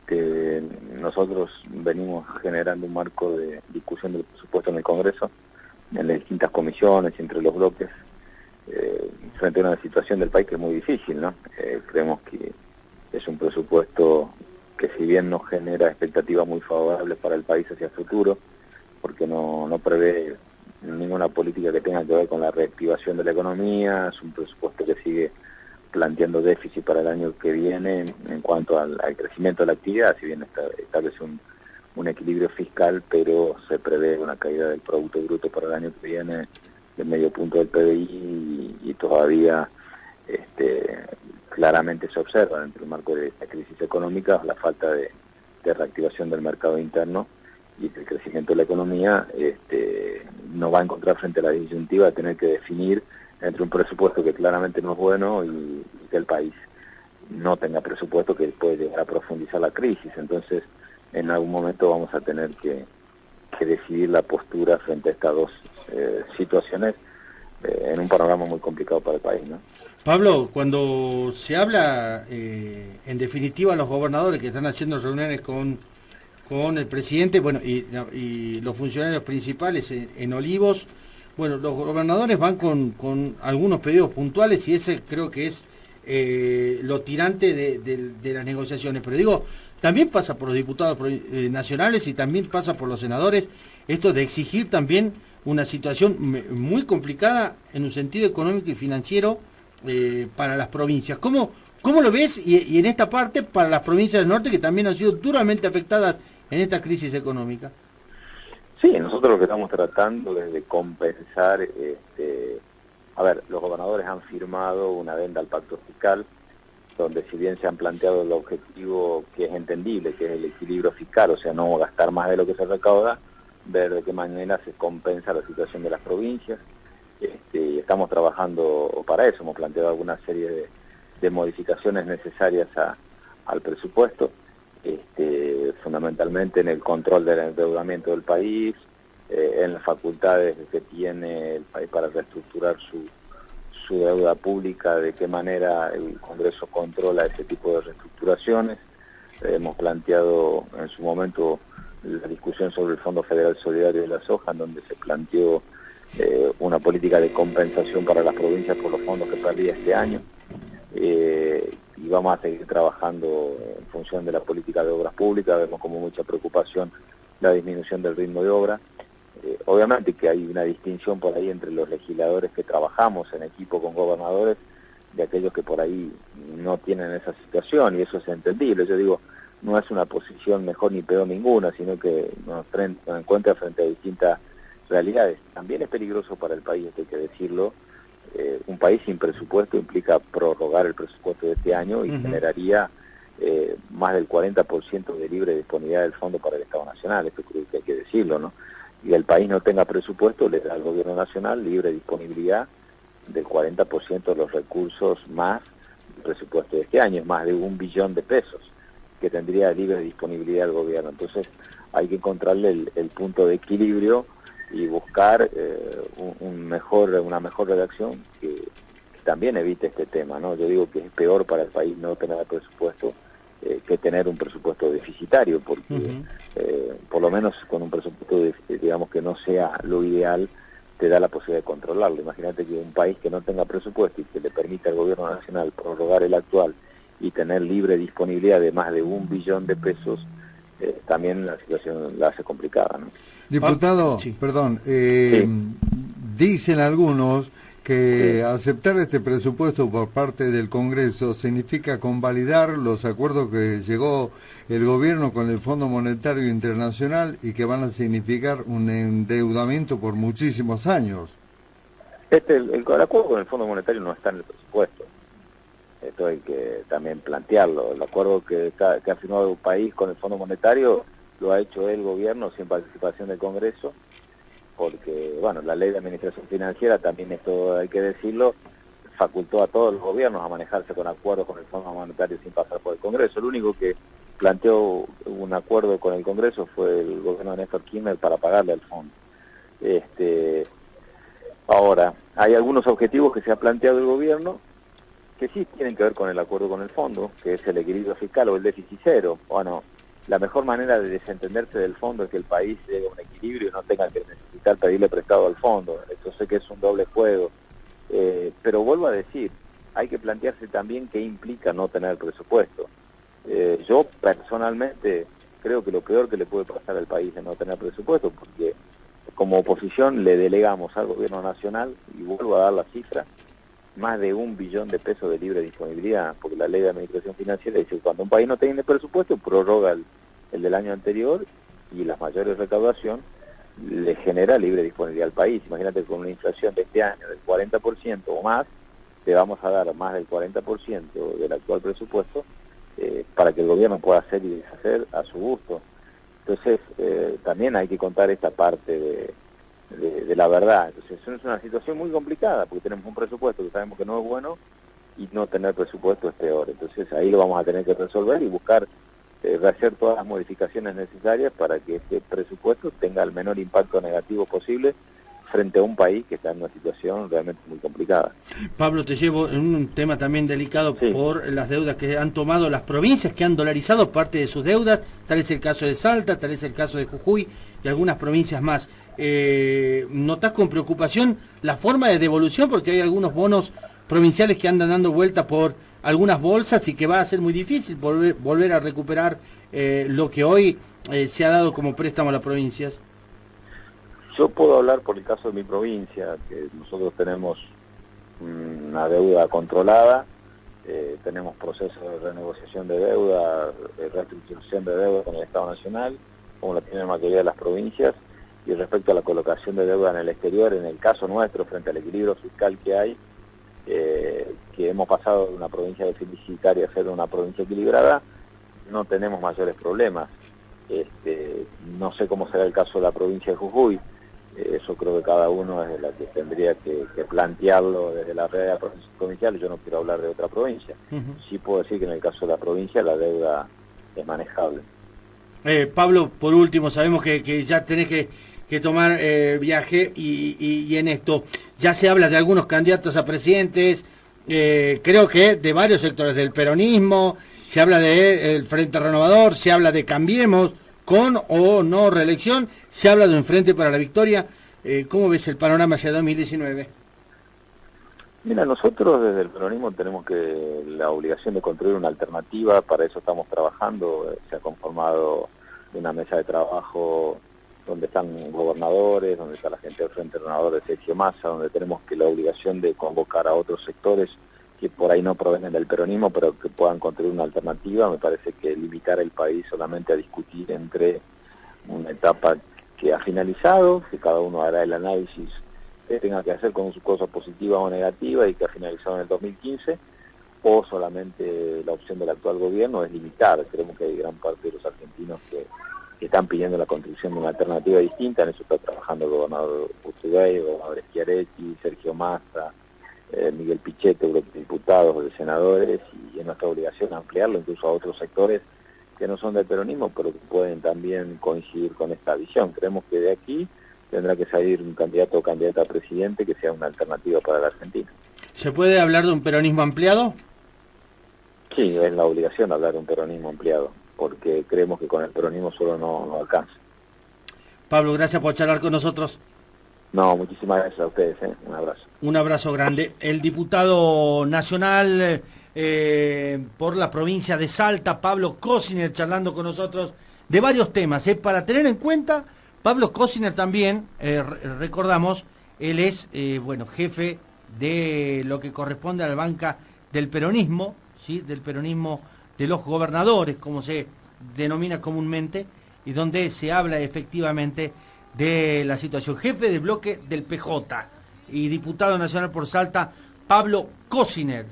Nosotros venimos generando un marco de discusión del presupuesto en el Congreso, en las distintas comisiones y entre los bloques, frente a una situación del país que es muy difícil, ¿no? Creemos que es un presupuesto que, si bien no genera expectativas muy favorables para el país hacia el futuro, porque no prevé ninguna política que tenga que ver con la reactivación de la economía, es un presupuesto que sigue planteando déficit para el año que viene en cuanto al crecimiento de la actividad, si bien establece un equilibrio fiscal, pero se prevé una caída del Producto Bruto para el año que viene de medio punto del PBI y todavía claramente se observa dentro del marco de esta crisis económica la falta de reactivación del mercado interno y el crecimiento de la economía. Nos va a encontrar frente a la disyuntiva de tener que definir entre un presupuesto que claramente no es bueno y que el país no tenga presupuesto, que puede llegar a profundizar la crisis. Entonces, en algún momento vamos a tener que decidir la postura frente a estas dos situaciones en un panorama muy complicado para el país, ¿no? Pablo, cuando se habla, en definitiva, los gobernadores que están haciendo reuniones con el presidente, bueno, y los funcionarios principales en Olivos, bueno, los gobernadores van con algunos pedidos puntuales y ese creo que es lo tirante de las negociaciones. Pero digo, también pasa por los diputados nacionales y también pasa por los senadores esto de exigir también una situación muy complicada en un sentido económico y financiero para las provincias. ¿Cómo lo ves? Y en esta parte, para las provincias del norte que también han sido duramente afectadas en esta crisis económica. Sí, nosotros lo que estamos tratando es de compensar, a ver, los gobernadores han firmado una adenda al pacto fiscal, donde si bien se han planteado el objetivo que es entendible, que es el equilibrio fiscal, o sea, no gastar más de lo que se recauda, ver de qué manera se compensa la situación de las provincias. Estamos trabajando para eso, hemos planteado alguna serie de modificaciones necesarias al presupuesto, fundamentalmente en el control del endeudamiento del país, en las facultades que tiene el país para reestructurar su deuda pública, de qué manera el Congreso controla ese tipo de reestructuraciones. Hemos planteado en su momento la discusión sobre el Fondo Federal Solidario de la Soja, en donde se planteó una política de compensación para las provincias por los fondos que perdía este año. Y vamos a seguir trabajando en función de la política de obras públicas. Vemos como mucha preocupación la disminución del ritmo de obra. Obviamente que hay una distinción por ahí entre los legisladores que trabajamos en equipo con gobernadores, de aquellos que por ahí no tienen esa situación, y eso es entendible. Yo digo, no es una posición mejor ni peor ninguna, sino que nos encuentra frente a distintas realidades. También es peligroso para el país, esto hay que decirlo. Un país sin presupuesto implica prorrogar el presupuesto de este año y generaría más del 40% de libre disponibilidad del fondo para el Estado Nacional. Esto creo que hay que decirlo, ¿no? Y el país no tenga presupuesto, le da al gobierno nacional libre disponibilidad del 40% de los recursos más el presupuesto de este año, es más de 1 billón de pesos que tendría libre disponibilidad el gobierno. Entonces hay que encontrarle el punto de equilibrio y buscar una mejor redacción que también evite este tema, ¿no? Yo digo que es peor para el país no tener presupuesto que tener un presupuesto deficitario, porque por lo menos con un presupuesto digamos que no sea lo ideal, te da la posibilidad de controlarlo. Imagínate que un país que no tenga presupuesto y que le permita al gobierno nacional prorrogar el actual y tener libre disponibilidad de más de 1 billón de pesos, también la situación la hace complicada, ¿no? Diputado, Sí. perdón, Sí. dicen algunos que Sí. aceptar este presupuesto por parte del Congreso significa convalidar los acuerdos que llegó el gobierno con el Fondo Monetario Internacional y que van a significar un endeudamiento por muchísimos años. El acuerdo con el Fondo Monetario no está en el presupuesto. Esto hay que también plantearlo. El acuerdo que ha firmado el país con el Fondo Monetario lo ha hecho el gobierno sin participación del Congreso, porque, bueno, la ley de administración financiera, también esto hay que decirlo, facultó a todos los gobiernos a manejarse con acuerdos con el Fondo Monetario sin pasar por el Congreso. El único que planteó un acuerdo con el Congreso fue el gobierno de Néstor Kirchner para pagarle al fondo. Ahora, hay algunos objetivos que se ha planteado el gobierno que sí tienen que ver con el acuerdo con el fondo, que es el equilibrio fiscal o el déficit cero. Bueno, la mejor manera de desentenderse del fondo es que el país llegue a un equilibrio y no tenga que necesitar pedirle prestado al fondo. Eso sé que es un doble juego, pero vuelvo a decir, hay que plantearse también qué implica no tener presupuesto. Yo personalmente creo que lo peor que le puede pasar al país es no tener presupuesto, porque como oposición le delegamos al gobierno nacional, y vuelvo a dar la cifra, más de 1 billón de pesos de libre disponibilidad, porque la ley de administración financiera dice que cuando un país no tiene presupuesto, prorroga el del año anterior, y las mayores recaudación le genera libre disponibilidad al país. Imagínate, con una inflación de este año del 40% o más, te vamos a dar más del 40% del actual presupuesto para que el gobierno pueda hacer y deshacer a su gusto. Entonces, también hay que contar esta parte de la verdad. Entonces, es una situación muy complicada, porque tenemos un presupuesto que sabemos que no es bueno, y no tener presupuesto es peor. Entonces, ahí lo vamos a tener que resolver y buscar hacer todas las modificaciones necesarias para que este presupuesto tenga el menor impacto negativo posible frente a un país que está en una situación realmente muy complicada. Pablo, te llevo en un tema también delicado, sí, por las deudas que han tomado las provincias, que han dolarizado parte de sus deudas. Tal es el caso de Salta, tal es el caso de Jujuy y algunas provincias más. ¿Notás con preocupación la forma de devolución? Porque hay algunos bonos provinciales que andan dando vuelta por algunas bolsas y que va a ser muy difícil volver a recuperar lo que hoy se ha dado como préstamo a las provincias. Yo puedo hablar por el caso de mi provincia, que nosotros tenemos una deuda controlada, tenemos procesos de renegociación de deuda, de reestructuración de deuda con el Estado Nacional, como la tiene la mayoría de las provincias, y respecto a la colocación de deuda en el exterior, en el caso nuestro, frente al equilibrio fiscal que hay, que hemos pasado de una provincia deficitaria a ser una provincia equilibrada, no tenemos mayores problemas. No sé cómo será el caso de la provincia de Jujuy. Eso creo que cada uno es la que tendría que plantearlo desde la realidad provincial. Yo no quiero hablar de otra provincia. Sí puedo decir que en el caso de la provincia la deuda es manejable. Pablo, por último, sabemos que ya tenés que tomar viaje y en esto ya se habla de algunos candidatos a presidentes, creo que de varios sectores del peronismo, se habla del Frente Renovador, se habla de Cambiemos, con o no reelección, se habla de un Frente para la Victoria. ¿Cómo ves el panorama hacia 2019? Mira, nosotros desde el peronismo tenemos la obligación de construir una alternativa, para eso estamos trabajando. Se ha conformado una mesa de trabajo donde están gobernadores, donde está la gente del Frente Renovador de Sergio Massa, donde tenemos la obligación de convocar a otros sectores que por ahí no provienen del peronismo, pero que puedan construir una alternativa. Me parece que limitar el país solamente a discutir entre una etapa que ha finalizado, que cada uno hará el análisis que tenga que hacer con su cosa positiva o negativa y que ha finalizado en el 2015, o solamente la opción del actual gobierno es limitar. Creemos que hay gran parte de los argentinos que están pidiendo la construcción de una alternativa distinta. En eso está trabajando el gobernador Urtubey, el gobernador Schiaretti, Sergio Massa, Miguel Pichetto, eurodiputados, de senadores, y es nuestra obligación ampliarlo incluso a otros sectores que no son del peronismo, pero que pueden también coincidir con esta visión. Creemos que de aquí tendrá que salir un candidato o candidata a presidente que sea una alternativa para la Argentina. ¿Se puede hablar de un peronismo ampliado? Sí, es la obligación hablar de un peronismo ampliado, porque creemos que con el peronismo solo no alcanza. Pablo, gracias por charlar con nosotros. No, muchísimas gracias a ustedes, un abrazo. Un abrazo grande. El diputado nacional por la provincia de Salta, Pablo Cosiner, charlando con nosotros de varios temas. Para tener en cuenta, Pablo Cosiner también, recordamos, él es jefe de lo que corresponde a la banca del peronismo, ¿sí? Del peronismo de los gobernadores, como se denomina comúnmente, y donde se habla efectivamente de la situación. Jefe de bloque del PJ y diputado nacional por Salta, Pablo Cosiner.